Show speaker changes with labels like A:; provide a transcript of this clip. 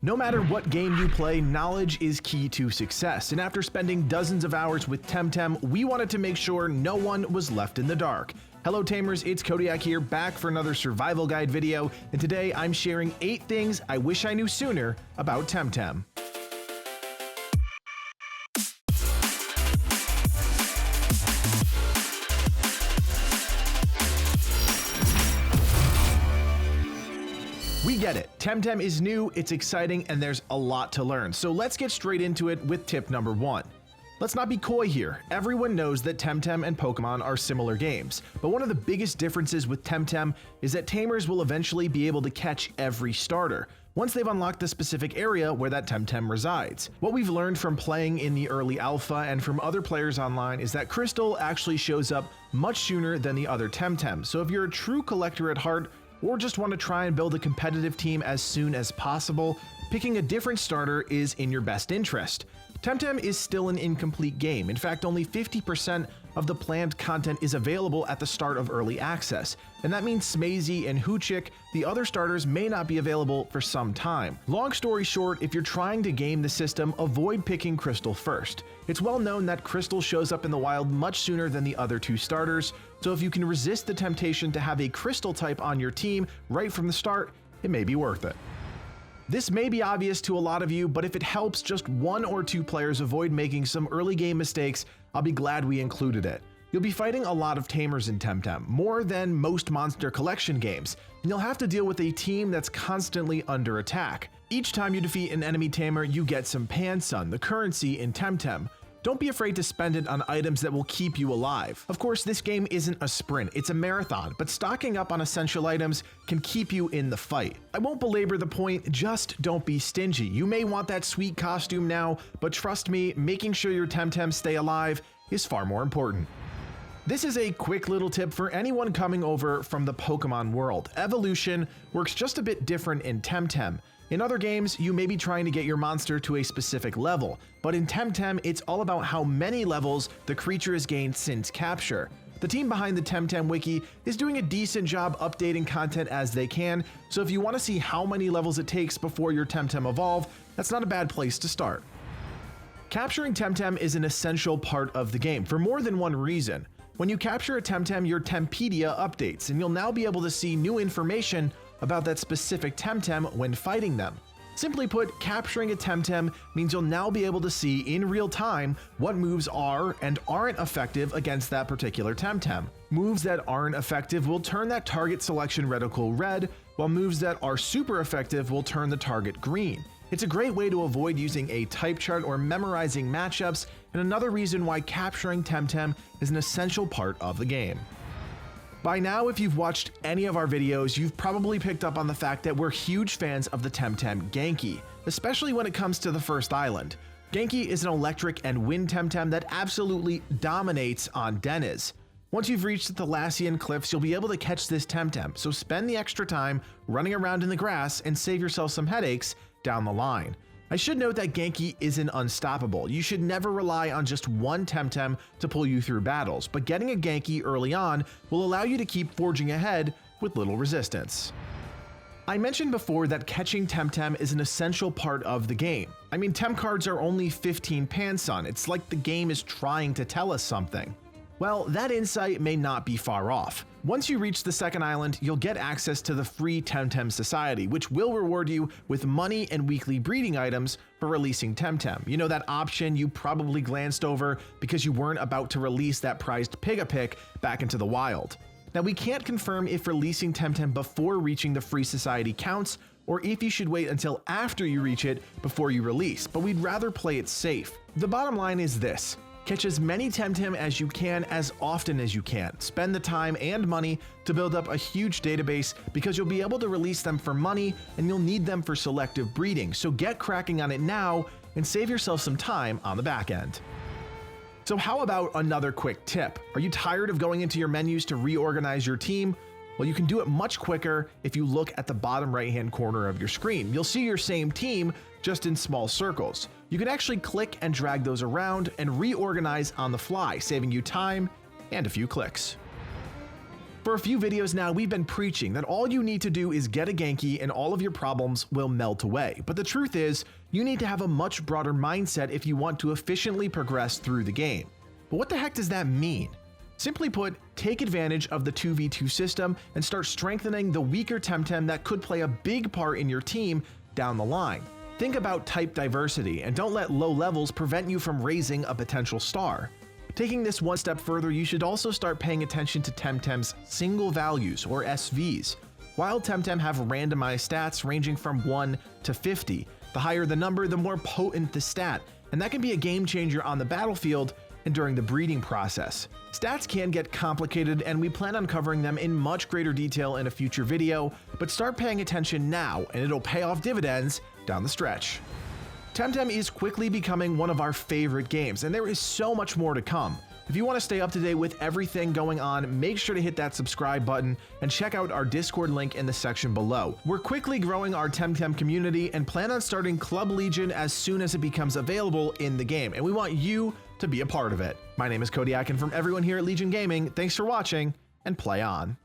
A: No matter what game you play, knowledge is key to success, and after spending dozens of hours with Temtem, we wanted to make sure no one was left in the dark. Hello Tamers, it's Kodiak here, back for another survival guide video, and today I'm sharing 8 things I wish I knew sooner about Temtem. We get it. Temtem is new, it's exciting, and there's a lot to learn. So let's get straight into it with tip number 1. Let's not be coy here. Everyone knows that Temtem and Pokemon are similar games, but one of the biggest differences with Temtem is that Tamers will eventually be able to catch every starter once they've unlocked the specific area where that Temtem resides. What we've learned from playing in the early alpha and from other players online is that Crystal actually shows up much sooner than the other Temtem, so if you're a true collector at heart, or just want to try and build a competitive team as soon as possible, picking a different starter is in your best interest. Temtem is still an incomplete game. In fact, only 50% of the planned content is available at the start of early access, and that means Smazy and Hoochik, the other starters, may not be available for some time. Long story short, if you're trying to game the system, avoid picking Crystal first. It's well known that Crystal shows up in the wild much sooner than the other 2 starters, so if you can resist the temptation to have a Crystal type on your team right from the start, it may be worth it. This may be obvious to a lot of you, but if it helps just 1 or 2 players avoid making some early game mistakes, I'll be glad we included it. You'll be fighting a lot of Tamers in Temtem, more than most monster collection games, and you'll have to deal with a team that's constantly under attack. Each time you defeat an enemy Tamer, you get some Pansun, the currency in Temtem. Don't be afraid to spend it on items that will keep you alive. Of course, this game isn't a sprint, it's a marathon, but stocking up on essential items can keep you in the fight. I won't belabor the point, just don't be stingy. You may want that sweet costume now, but trust me, making sure your Temtem stay alive is far more important. This is a quick little tip for anyone coming over from the Pokemon world. Evolution works just a bit different in Temtem. In other games, you may be trying to get your monster to a specific level, but in Temtem, it's all about how many levels the creature has gained since capture. The team behind the Temtem wiki is doing a decent job updating content as they can, so if you want to see how many levels it takes before your Temtem evolve, that's not a bad place to start. Capturing Temtem is an essential part of the game for more than one reason. When you capture a Temtem, your Tempedia updates, and you'll now be able to see new information about that specific Temtem when fighting them. Simply put, capturing a Temtem means you'll now be able to see in real time what moves are and aren't effective against that particular Temtem. Moves that aren't effective will turn that target selection reticle red, while moves that are super effective will turn the target green. It's a great way to avoid using a type chart or memorizing matchups, and another reason why capturing Temtem is an essential part of the game. By now, if you've watched any of our videos, you've probably picked up on the fact that we're huge fans of the Temtem Genki, especially when it comes to the first island. Genki is an electric and wind Temtem that absolutely dominates on Deniz. Once you've reached the Thalassian Cliffs, you'll be able to catch this Temtem, so spend the extra time running around in the grass and save yourself some headaches down the line. I should note that Genki isn't unstoppable. You should never rely on just one Temtem to pull you through battles, but getting a Genki early on will allow you to keep forging ahead with little resistance. I mentioned before that catching Temtem is an essential part of the game. I mean, Temp cards are only 15 Pansun. It's like the game is trying to tell us something. Well, that insight may not be far off. Once you reach the second island, you'll get access to the free Temtem Society, which will reward you with money and weekly breeding items for releasing Temtem. You know, that option you probably glanced over because you weren't about to release that prized Pick-a-Pick back into the wild. Now, we can't confirm if releasing Temtem before reaching the free society counts, or if you should wait until after you reach it before you release, but we'd rather play it safe. The bottom line is this: catch as many Temtem as you can as often as you can. Spend the time and money to build up a huge database because you'll be able to release them for money and you'll need them for selective breeding. So get cracking on it now and save yourself some time on the back end. So how about another quick tip? Are you tired of going into your menus to reorganize your team? Well, you can do it much quicker if you look at the bottom right-hand corner of your screen. You'll see your same team, just in small circles. You can actually click and drag those around and reorganize on the fly, saving you time and a few clicks. For a few videos now, we've been preaching that all you need to do is get a Genki and all of your problems will melt away. But the truth is, you need to have a much broader mindset if you want to efficiently progress through the game. But what the heck does that mean? Simply put, take advantage of the 2v2 system and start strengthening the weaker Temtem that could play a big part in your team down the line. Think about type diversity and don't let low levels prevent you from raising a potential star. Taking this one step further, you should also start paying attention to Temtem's single values, or SVs. While Temtem have randomized stats ranging from 1 to 50, the higher the number, the more potent the stat, and that can be a game changer on the battlefield and during the breeding process. Stats can get complicated, and we plan on covering them in much greater detail in a future video, but start paying attention now and it'll pay off dividends down the stretch. Temtem is quickly becoming one of our favorite games, and there is so much more to come. If you want to stay up to date with everything going on, make sure to hit that subscribe button and check out our Discord link in the section below. We're quickly growing our Temtem community and plan on starting Club Legion as soon as it becomes available in the game, and we want you to be a part of it. My name is Kodiak, and from everyone here at Legion Gaming, thanks for watching, and play on.